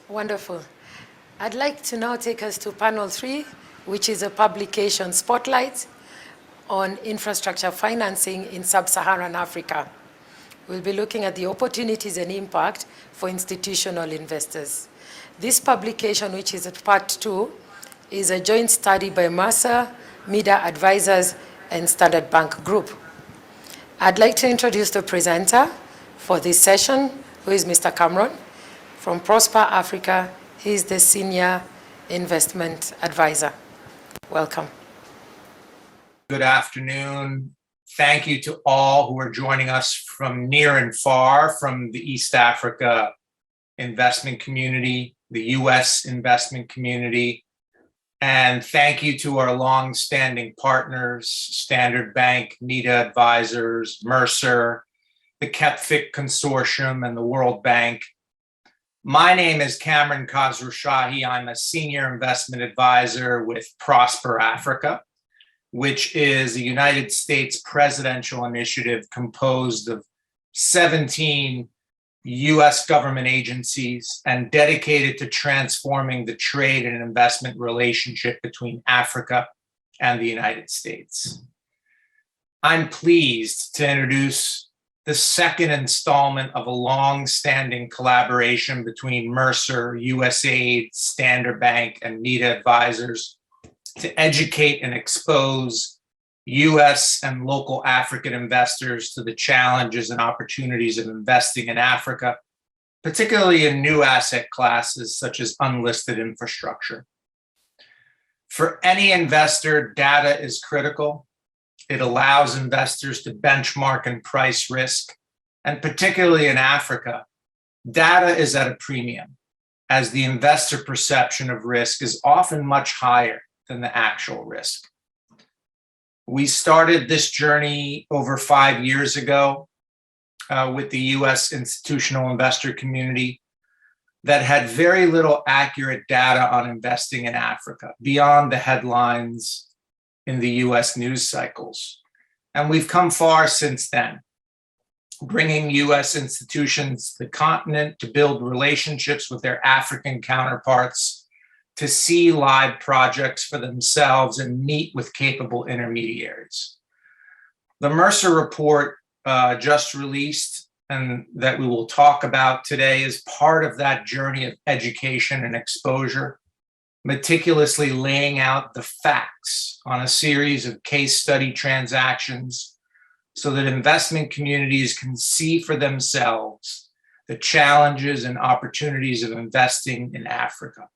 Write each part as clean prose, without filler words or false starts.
Wonderful. I'd like to now take us to panel 3, which is a publication spotlight on infrastructure financing in sub-Saharan Africa. We'll be looking at the opportunities and impact for institutional investors. This publication, which is at part 2, is a joint study by Mercer, MEDA Advisors, and Standard Bank Group. I'd like to introduce the presenter for this session, who is Mr. Cameron from Prosper Africa. He's the Senior Investment Advisor. Welcome. Good afternoon. Thank you to all who are joining us from near and far, from the East Africa investment community, the US investment community, and thank you to our long-standing partners, Standard Bank, MEDA Advisors, Mercer, the KEPFIC Consortium, and the World Bank. My name is Cameron Khosrowshahi. I'm a Senior Investment Advisor with Prosper Africa, which is a United States presidential initiative composed of 17 US government agencies and dedicated to transforming the trade and investment relationship between Africa and the United States. I'm pleased to introduce the second installment of a long-standing collaboration between Mercer, USAID, Standard Bank, and MEDA Advisors to educate and expose US and local African investors to the challenges and opportunities of investing in Africa, particularly in new asset classes such as unlisted infrastructure. For any investor, data is critical. It allows investors to benchmark and price risk, and particularly in Africa, data is at a premium, as the investor perception of risk is often much higher than the actual risk. We started this journey over 5 years ago with the US institutional investor community that had very little accurate data on investing in Africa beyond the headlines in the US news cycles. And we've come far since then, bringing US institutions to the continent to build relationships with their African counterparts, to see live projects for themselves and meet with capable intermediaries. The Mercer report just released and that we will talk about today is part of that journey of education and exposure, meticulously laying out the facts on a series of case study transactions so that investment communities can see for themselves the challenges and opportunities of investing in Africa.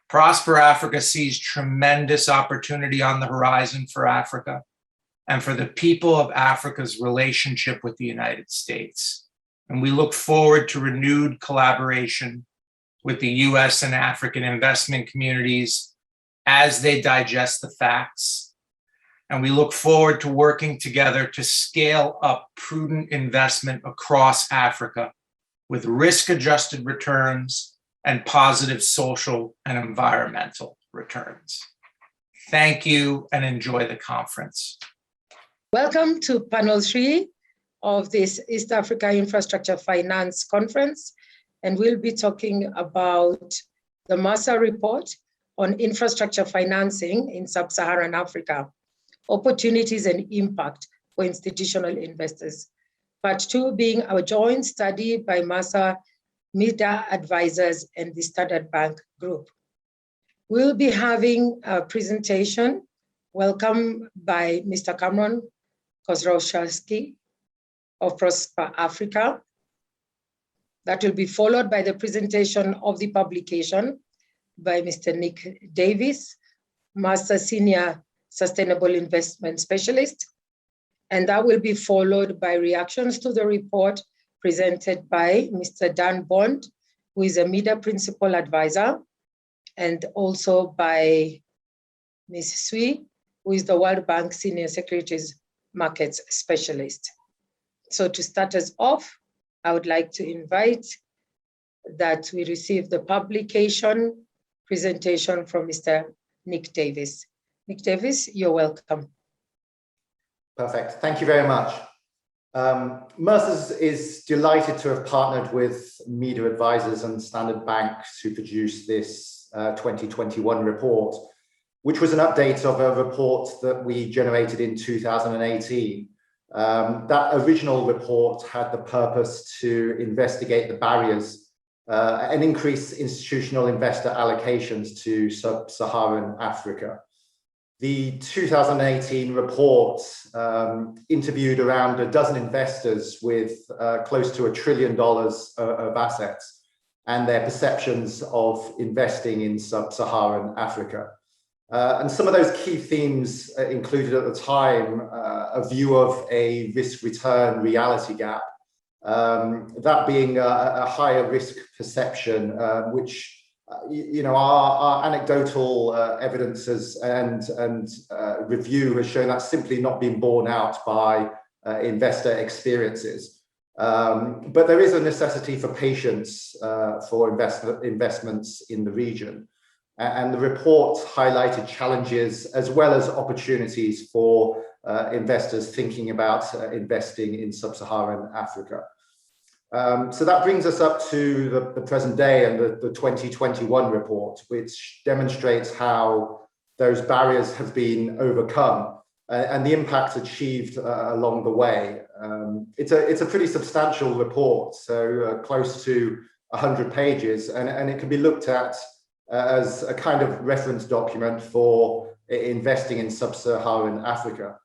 Prosper Africa sees tremendous opportunity on the horizon for Africa and for the people of Africa's relationship with the United States. And we look forward to renewed collaboration with the US and African investment communities as they digest the facts. And we look forward to working together to scale up prudent investment across Africa with risk-adjusted returns and positive social and environmental returns. Thank you and enjoy the conference. Welcome to panel 3 of this East Africa Infrastructure Finance Conference. And we'll be talking about the Mercer report on infrastructure financing in sub-Saharan Africa, opportunities and impact for institutional investors. Part 2 being a joint study by Mercer, MEDA Advisors, and the Standard Bank Group. We'll be having a presentation welcome by Mr. Cameron Khosrowshahi of Prosper Africa. That will be followed by the presentation of the publication by Mr. Nick Davis, Master Senior Sustainable Investment Specialist. And that will be followed by reactions to the report presented by Mr. Dan Bond, who is a MEDA Principal Advisor, and also by Ms. Sui, who is the World Bank Senior Securities Markets Specialist. So to start us off, I would like to invite that we receive the publication presentation from Mr. Nick Davis. Nick Davis, you're welcome. Perfect. Thank you very much. Mercer's is delighted to have partnered with Media Advisors and Standard Bank to produce this 2021 report, which was an update of a report that we generated in 2018. That original report had the purpose to investigate the barriers and increase institutional investor allocations to sub-Saharan Africa. The 2018 report interviewed around a dozen investors with close to $1 trillion of assets and their perceptions of investing in sub-Saharan Africa. And some of those key themes included at the time a view of a risk-return reality gap, that being a higher risk perception, which our anecdotal evidences and review has shown that's simply not been borne out by investor experiences. But there is a necessity for patience for investments in the region. And the report highlighted challenges as well as opportunities for investors thinking about investing in sub-Saharan Africa. So that brings us up to the present day and the 2021 report, which demonstrates how those barriers have been overcome and the impact achieved along the way. It's a pretty substantial report, so close to 100 pages, and it can be looked at as a kind of reference document for investing in sub-Saharan Africa.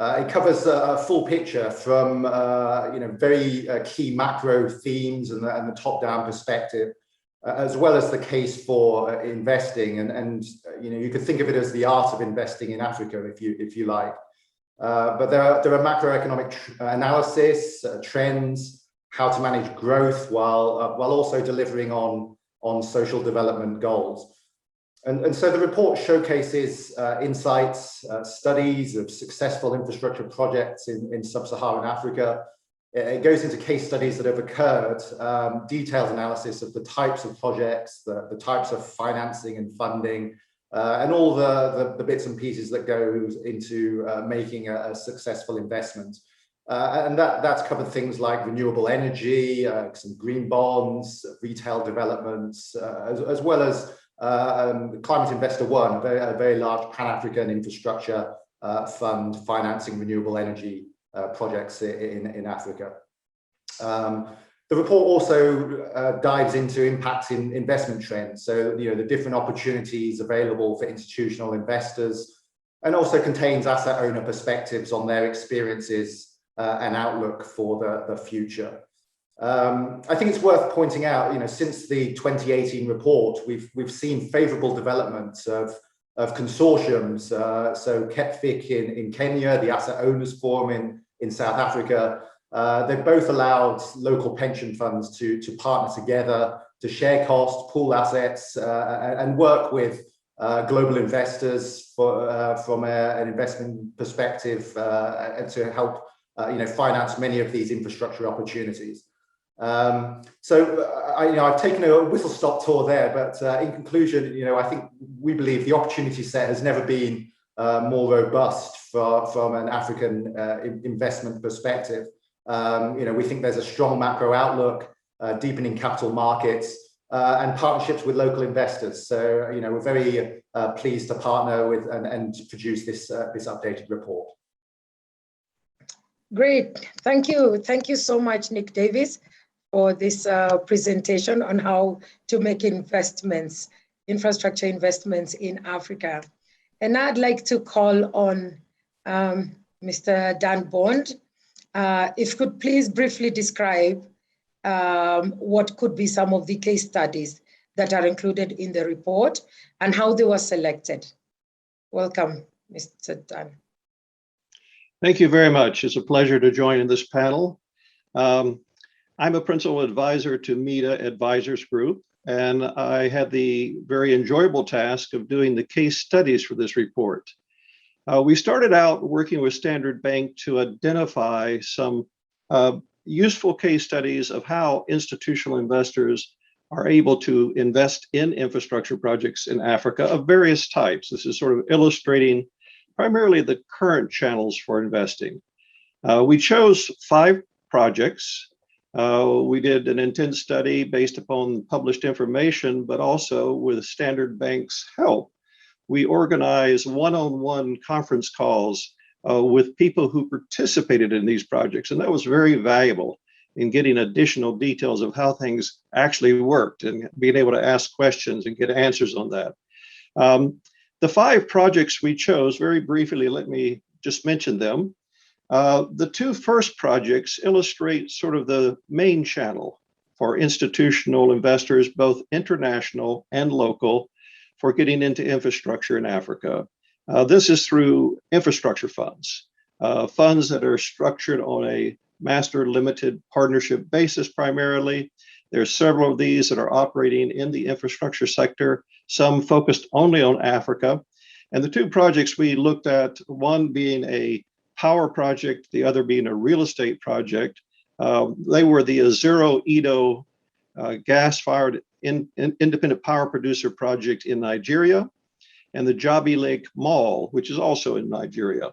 It covers a full picture from very key macro themes and the top-down perspective, as well as the case for investing. And you could think of it as the art of investing in Africa, if you like. But there are macroeconomic analysis, trends, how to manage growth while also delivering on social development goals. And so the report showcases insights, studies of successful infrastructure projects in sub-Saharan Africa. It goes into case studies that have occurred, detailed analysis of the types of projects, the types of financing and funding, and all the bits and pieces that go into making a successful investment. And that's covered things like renewable energy, some green bonds, retail developments, as well as Climate Investor One, a very large Pan-African infrastructure fund financing renewable energy projects in Africa. The report also dives into impact in investment trends, so the different opportunities available for institutional investors, and also contains asset owner perspectives on their experiences and outlook for the future. I think it's worth pointing out, since the 2018 report, we've seen favourable developments of consortiums. So KEPFIC in Kenya, the Asset Owners Forum in South Africa, they've both allowed local pension funds to partner together, to share costs, pool assets, and work with global investors from an investment perspective and to help finance many of these infrastructure opportunities. I've taken a whistle-stop tour there, but in conclusion, I think we believe the opportunity set has never been more robust from an African investment perspective. We think there's a strong macro outlook, deepening capital markets, and partnerships with local investors. So, we're very pleased to partner with and produce this updated report. Great, thank you. Thank you so much, Nick Davis, for this presentation on how to make infrastructure investments in Africa. And I'd like to call on Mr. Dan Bond. If you could please briefly describe what could be some of the case studies that are included in the report and how they were selected. Welcome, Mr. Dan. Thank you very much. It's a pleasure to join in this panel. I'm a principal advisor to Media Advisors Group, and I had the very enjoyable task of doing the case studies for this report. We started out working with Standard Bank to identify some useful case studies of how institutional investors are able to invest in infrastructure projects in Africa of various types. This is sort of illustrating primarily the current channels for investing. We chose 5 projects. We did an intent study based upon published information, but also with Standard Bank's help. We organized one-on-one conference calls with people who participated in these projects, and that was very valuable in getting additional details of how things actually worked and being able to ask questions and get answers on that. The 5 projects we chose, very briefly, let me just mention them. The 2 first projects illustrate sort of the main channel for institutional investors, both international and local, for getting into infrastructure in Africa. This is through infrastructure funds, funds that are structured on a master limited partnership basis primarily. There are several of these that are operating in the infrastructure sector, some focused only on Africa. And the 2 projects we looked at, one being a power project, the other being a real estate project. They were the Azero Edo gas-fired independent power producer project in Nigeria, and the Jabi Lake Mall, which is also in Nigeria.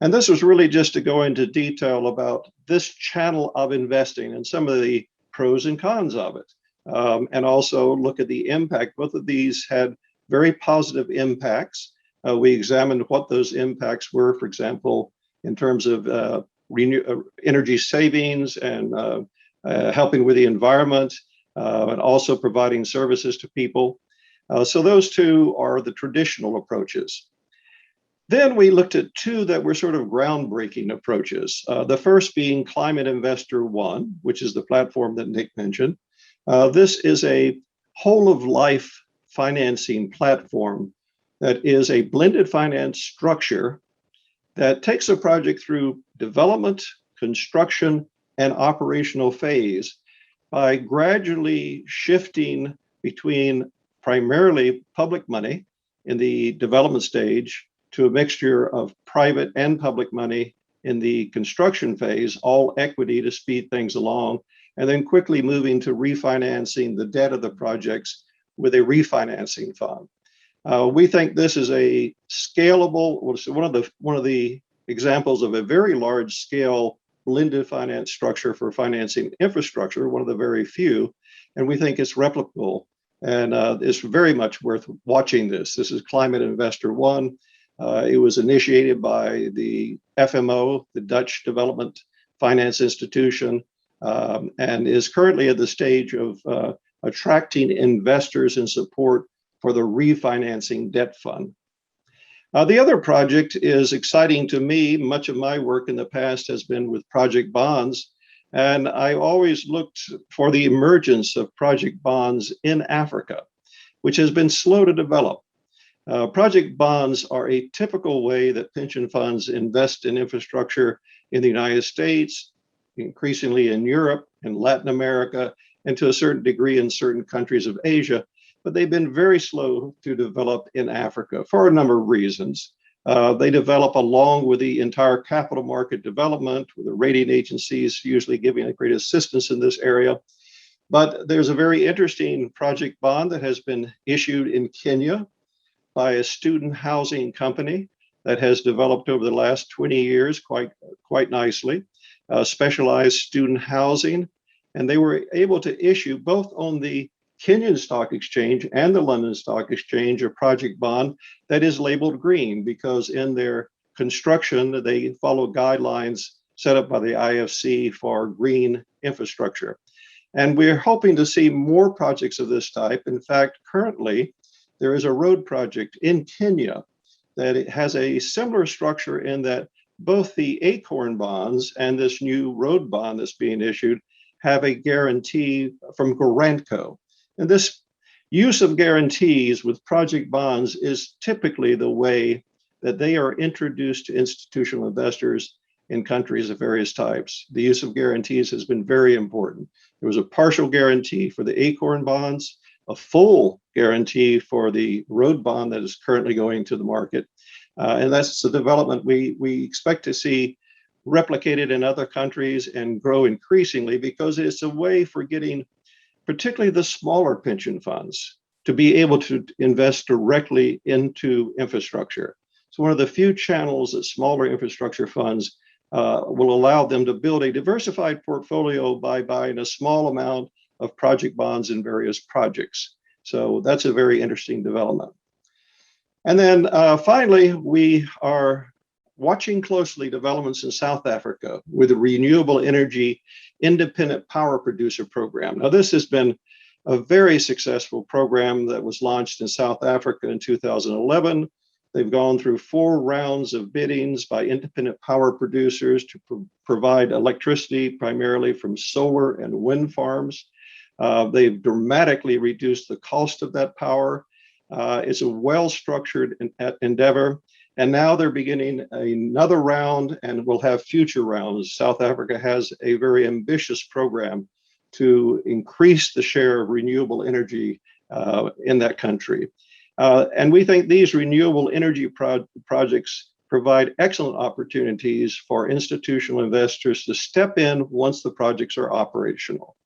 And this was really just to go into detail about this channel of investing and some of the pros and cons of it, and also look at the impact. Both of these had very positive impacts. We examined what those impacts were, for example, in terms of energy savings and helping with the environment, and also providing services to people. So those 2 are the traditional approaches. Then we looked at 2 that were sort of groundbreaking approaches. The first being Climate Investor One, which is the platform that Nick mentioned. This is a whole of life financing platform that is a blended finance structure that takes a project through development, construction, and operational phase by gradually shifting between primarily public money in the development stage to a mixture of private and public money in the construction phase, all equity to speed things along, and then quickly moving to refinancing the debt of the projects with a refinancing fund. We think this is a scalable, one of the examples of a very large scale blended finance structure for financing infrastructure, one of the very few, and we think it's replicable, and it's very much worth watching this. This is Climate Investor One. It was initiated by the FMO, the Dutch Development Finance Institution, and is currently at the stage of attracting investors in support for the refinancing debt fund. The other project is exciting to me. Much of my work in the past has been with project bonds, and I always looked for the emergence of project bonds in Africa, which has been slow to develop. Project bonds are a typical way that pension funds invest in infrastructure in the United States, increasingly in Europe and Latin America, and to a certain degree in certain countries of Asia. But they've been very slow to develop in Africa for a number of reasons. They develop along with the entire capital market development, with the rating agencies usually giving a great assistance in this area. But there's a very interesting project bond that has been issued in Kenya by a student housing company that has developed over the last 20 years quite nicely, specialized student housing. And they were able to issue both on the Kenyan Stock Exchange and the London Stock Exchange a project bond that is labeled green, because in their construction, they follow guidelines set up by the IFC for green infrastructure. And we're hoping to see more projects of this type. In fact, currently, there is a road project in Kenya that it has a similar structure in that both the Acorn bonds and this new road bond that's being issued have a guarantee from Garantco. And this use of guarantees with project bonds is typically the way that they are introduced to institutional investors in countries of various types. The use of guarantees has been very important. There was a partial guarantee for the Acorn bonds, a full guarantee for the road bond that is currently going to the market. And that's the development we expect to see replicated in other countries and grow increasingly, because it's a way for getting particularly the smaller pension funds to be able to invest directly into infrastructure. It's one of the few channels that smaller infrastructure funds will allow them to build a diversified portfolio by buying a small amount of project bonds in various projects. So that's a very interesting development. And then finally, we are watching closely developments in South Africa with the Renewable Energy Independent Power Producer Program. Now, this has been a very successful program that was launched in South Africa in 2011. They've gone through 4 rounds of biddings by independent power producers to provide electricity primarily from solar and wind farms. They've dramatically reduced the cost of that power. It's a well-structured endeavor. And now they're beginning another round and will have future rounds. South Africa has a very ambitious program to increase the share of renewable energy in that country. And we think these renewable energy projects provide excellent opportunities for institutional investors to step in once the projects are operational.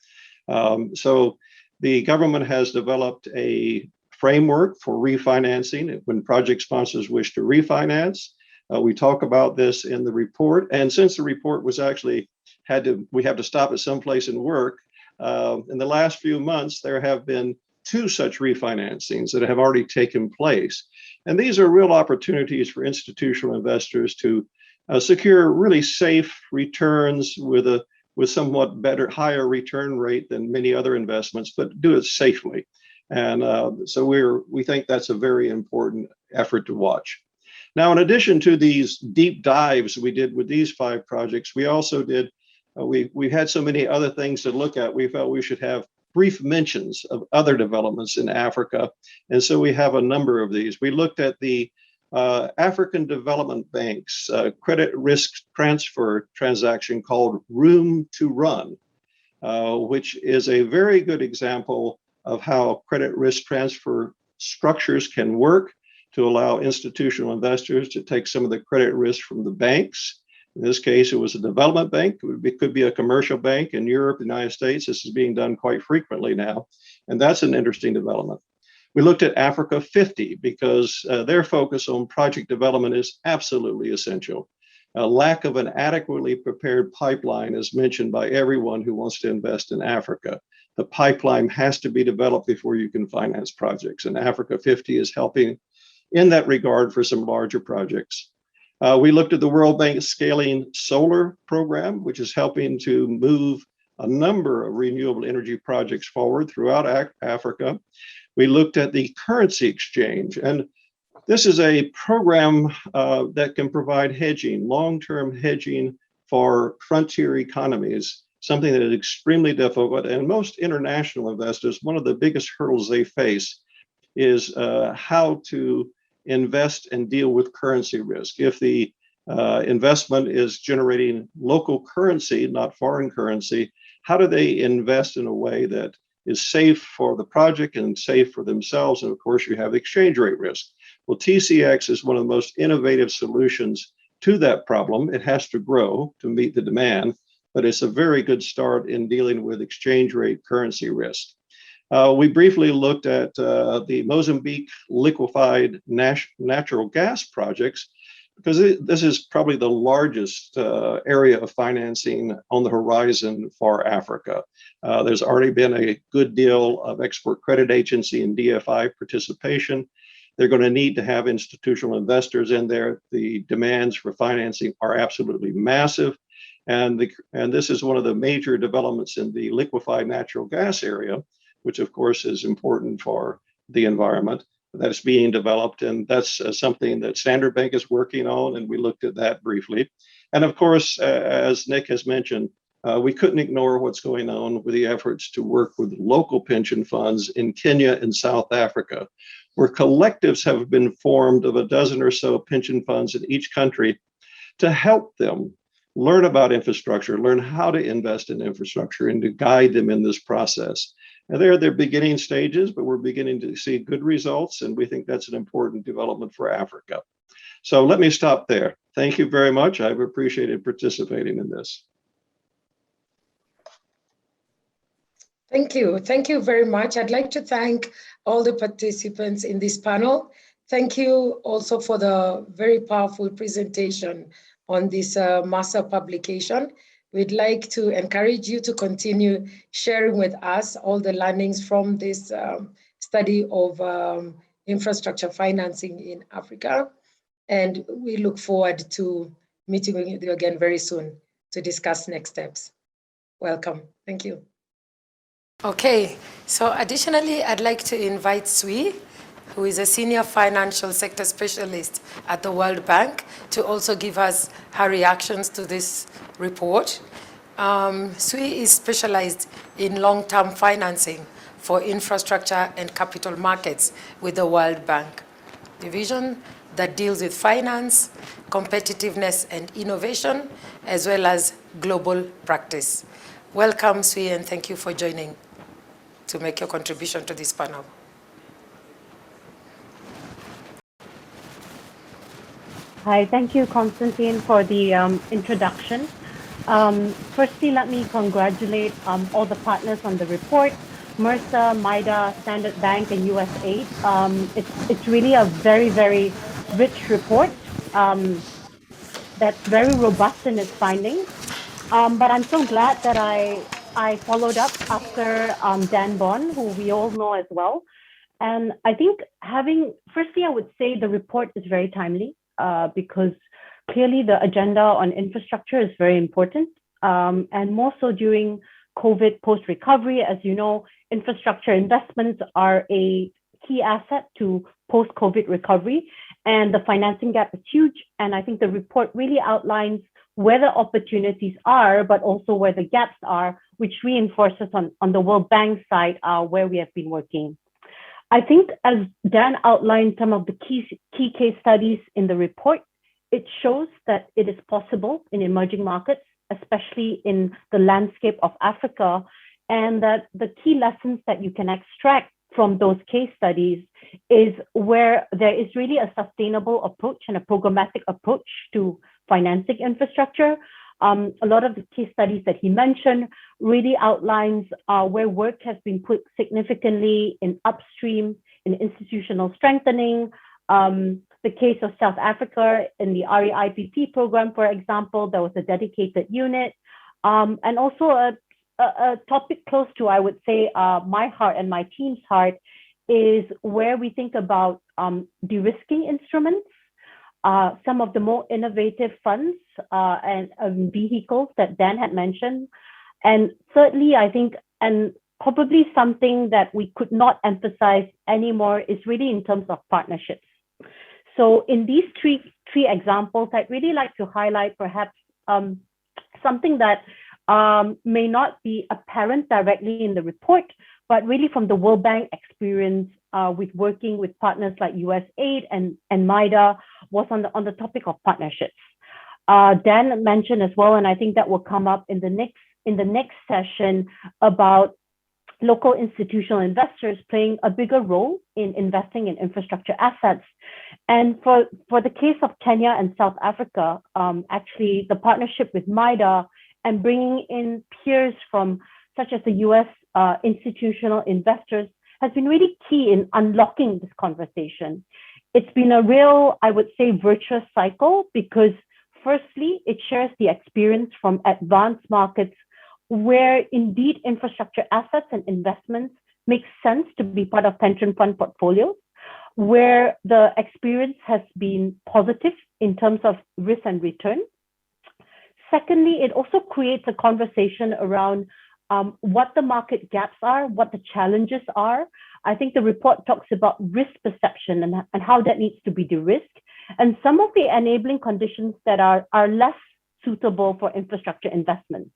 So the government has developed a framework for refinancing when project sponsors wish to refinance. We talk about this in the report. And since the report was actually we have to stop at some place and work, in the last few months, there have been 2 such refinancings that have already taken place. And these are real opportunities for institutional investors to secure really safe returns with somewhat better, higher return rate than many other investments, but do it safely. And so we think that's a very important effort to watch. Now, in addition to these deep dives we did with these 5 projects, we also did, we had so many other things to look at, we felt we should have brief mentions of other developments in Africa. And so we have a number of these. We looked at the African Development Bank's credit risk transfer transaction called Room to Run, which is a very good example of how credit risk transfer structures can work to allow institutional investors to take some of the credit risk from the banks. In this case, it was a development bank. It could be a commercial bank in Europe, the United States. This is being done quite frequently now, and that's an interesting development. We looked at Africa 50 because their focus on project development is absolutely essential. A lack of an adequately prepared pipeline is mentioned by everyone who wants to invest in Africa. The pipeline has to be developed before you can finance projects, and Africa 50 is helping in that regard for some larger projects. We looked at the World Bank Scaling Solar Program, which is helping to move a number of renewable energy projects forward throughout Africa. We looked at the currency exchange, and this is a program that can provide hedging, long-term hedging for frontier economies, something that is extremely difficult. And most international investors, one of the biggest hurdles they face is how to invest and deal with currency risk. If the investment is generating local currency, not foreign currency, how do they invest in a way that is safe for the project and safe for themselves? And of course, you have exchange rate risk. Well, TCX is one of the most innovative solutions to that problem. It has to grow to meet the demand, but it's a very good start in dealing with exchange rate currency risk. We briefly looked at the Mozambique liquefied natural gas projects, because this is probably the largest area of financing on the horizon for Africa. There's already been a good deal of export credit agency and DFI participation. They're going to need to have institutional investors in there. The demands for financing are absolutely massive. And this is one of the major developments in the liquefied natural gas area, which of course is important for the environment. That's being developed, and that's something that Standard Bank is working on, and we looked at that briefly. And of course, as Nick has mentioned, we couldn't ignore what's going on with the efforts to work with local pension funds in Kenya and South Africa, where collectives have been formed of a dozen or so pension funds in each country to help them learn about infrastructure, learn how to invest in infrastructure, and to guide them in this process. And they're at their beginning stages, but we're beginning to see good results, and we think that's an important development for Africa. So let me stop there. Thank you very much. I've appreciated participating in this. Thank you. Thank you very much. I'd like to thank all the participants in this panel. Thank you also for the very powerful presentation on this master publication. We'd like to encourage you to continue sharing with us all the learnings from this study of infrastructure financing in Africa. And we look forward to meeting with you again very soon to discuss next steps. Welcome. Thank you. Okay, so additionally, I'd like to invite Sui, who is a senior financial sector specialist at the World Bank, to also give us her reactions to this report. Sui is specialized in long-term financing for infrastructure and capital markets with the World Bank division that deals with finance, competitiveness, and innovation, as well as global practice. Welcome, Sui, and thank you for joining to make your contribution to this panel. Hi, thank you, Constantine, for the introduction. Firstly, let me congratulate all the partners on the report, MRSA, MIDA, Standard Bank, and USAID. It's really a very, very rich report that's very robust in its findings. But I'm so glad that I followed up after Dan Bond, who we all know as well. And I think firstly, I would say the report is very timely because clearly the agenda on infrastructure is very important. And more so during COVID post-recovery. As you know, infrastructure investments are a key asset to post-COVID recovery. And the financing gap is huge. And I think the report really outlines where the opportunities are, but also where the gaps are, which reinforces on the World Bank side where we have been working. I think as Dan outlined some of the key case studies in the report, it shows that it is possible in emerging markets, especially in the landscape of Africa, and that the key lessons that you can extract from those case studies is where there is really a sustainable approach and a programmatic approach to financing infrastructure. A lot of the case studies that he mentioned really outlines where work has been put significantly in upstream, in institutional strengthening. The case of South Africa in the REIPP program, for example, there was a dedicated unit. And also a topic close to, I would say, my heart and my team's heart is where we think about de-risking instruments. Some of the more innovative funds and vehicles that Dan had mentioned. And thirdly, I think, and probably something that we could not emphasize anymore is really in terms of partnerships. So in these three examples, I'd really like to highlight perhaps something that may not be apparent directly in the report, but really from the World Bank experience with working with partners like USAID and MIDA was on the topic of partnerships. Dan mentioned as well, and I think that will come up in the next session about local institutional investors playing a bigger role in investing in infrastructure assets. And for the case of Kenya and South Africa, actually the partnership with MIDA and bringing in peers from such as the US institutional investors has been really key in unlocking this conversation. It's been a real, I would say, virtuous cycle because firstly, it shares the experience from advanced markets where indeed infrastructure assets and investments make sense to be part of pension fund portfolios, where the experience has been positive in terms of risk and return. Secondly, it also creates a conversation around what the market gaps are, what the challenges are. I think the report talks about risk perception and how that needs to be de-risked, and some of the enabling conditions that are less suitable for infrastructure investments.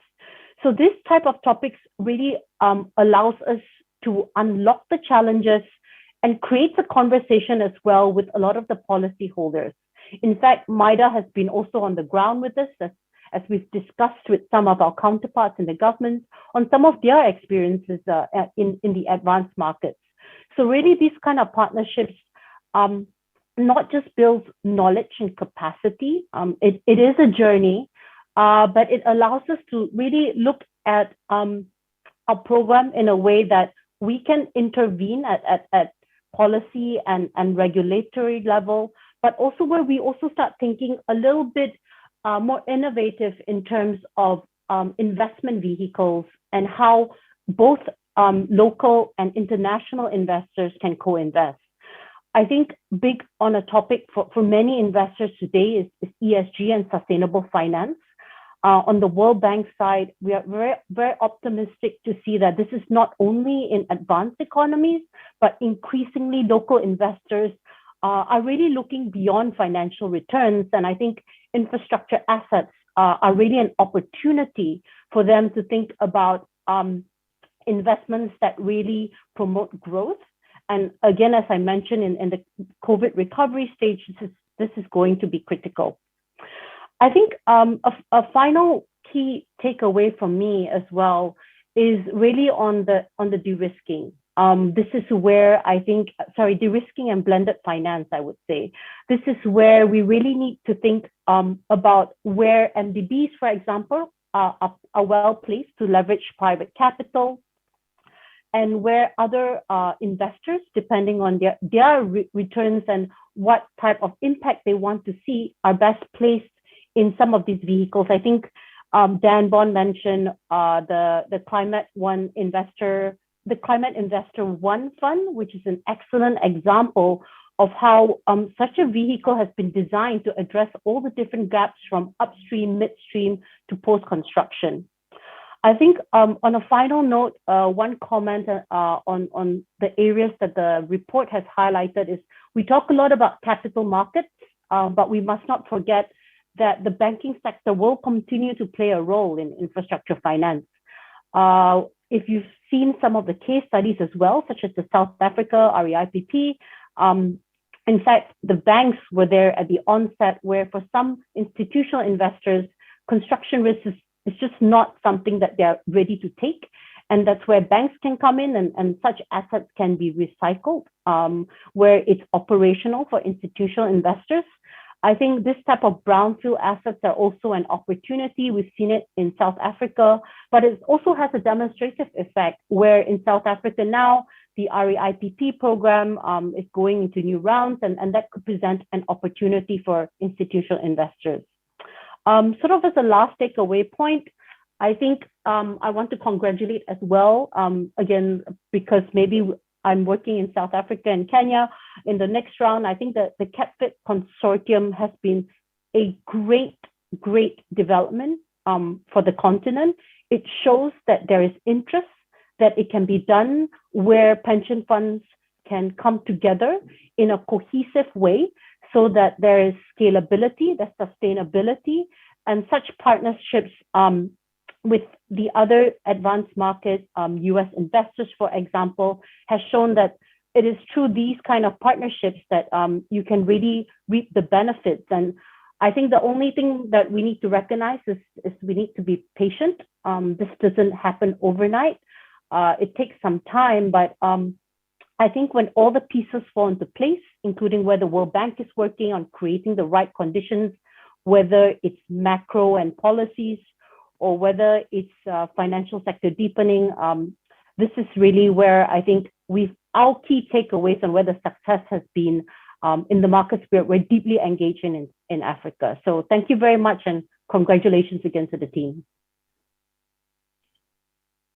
So this type of topics really allows us to unlock the challenges and creates a conversation as well with a lot of the policyholders. In fact, MIDA has been also on the ground with this, as we've discussed with some of our counterparts in the government on some of their experiences in the advanced markets. So really these kind of partnerships not just builds knowledge and capacity, it is a journey, but it allows us to really look at our program in a way that we can intervene at policy and regulatory level, but also where we also start thinking a little bit more innovative in terms of investment vehicles and how both local and international investors can co-invest. I think big on a topic for many investors today is ESG and sustainable finance. On the World Bank side, we are very, very optimistic to see that this is not only in advanced economies, but increasingly local investors are really looking beyond financial returns. And I think infrastructure assets are really an opportunity for them to think about investments that really promote growth. And again, as I mentioned in the COVID recovery stage, this is going to be critical. I think a final key takeaway from me as well is really on the de-risking. This is where I think, de-risking and blended finance, I would say. This is where we really need to think about where MDBs, for example, are well placed to leverage private capital, and where other investors, depending on their returns and what type of impact they want to see, are best placed in some of these vehicles. I think Dan Bond mentioned the Climate Investor One Fund, which is an excellent example of how such a vehicle has been designed to address all the different gaps from upstream, midstream to post-construction. I think on a final note, one comment on the areas that the report has highlighted is we talk a lot about capital markets, but we must not forget that the banking sector will continue to play a role in infrastructure finance. If you've seen some of the case studies as well, such as the South Africa REIPP, in fact, the banks were there at the onset, where for some institutional investors, construction risk is just not something that they're ready to take. And that's where banks can come in and such assets can be recycled, where it's operational for institutional investors. I think this type of brownfield assets are also an opportunity. We've seen it in South Africa, but it also has a demonstrative effect where in South Africa now, the REIPP program is going into new rounds, and that could present an opportunity for institutional investors. Sort of as a last takeaway point, I think I want to congratulate as well, again, because maybe I'm working in South Africa and Kenya in the next round. I think that the CapFit consortium has been a great development for the continent. It shows that there is interest, that it can be done where pension funds can come together in a cohesive way so that there is scalability, there's sustainability, and such partnerships with the other advanced market, US investors, for example, has shown that it is through these kind of partnerships that you can really reap the benefits. And I think the only thing that we need to recognize is we need to be patient. This doesn't happen overnight. It takes some time, but I think when all the pieces fall into place, including where the World Bank is working on creating the right conditions, whether it's macro and policies, or whether it's financial sector deepening, this is really where I think our key takeaways on where the success has been in the markets we're deeply engaged in Africa. So thank you very much, and congratulations again to the team.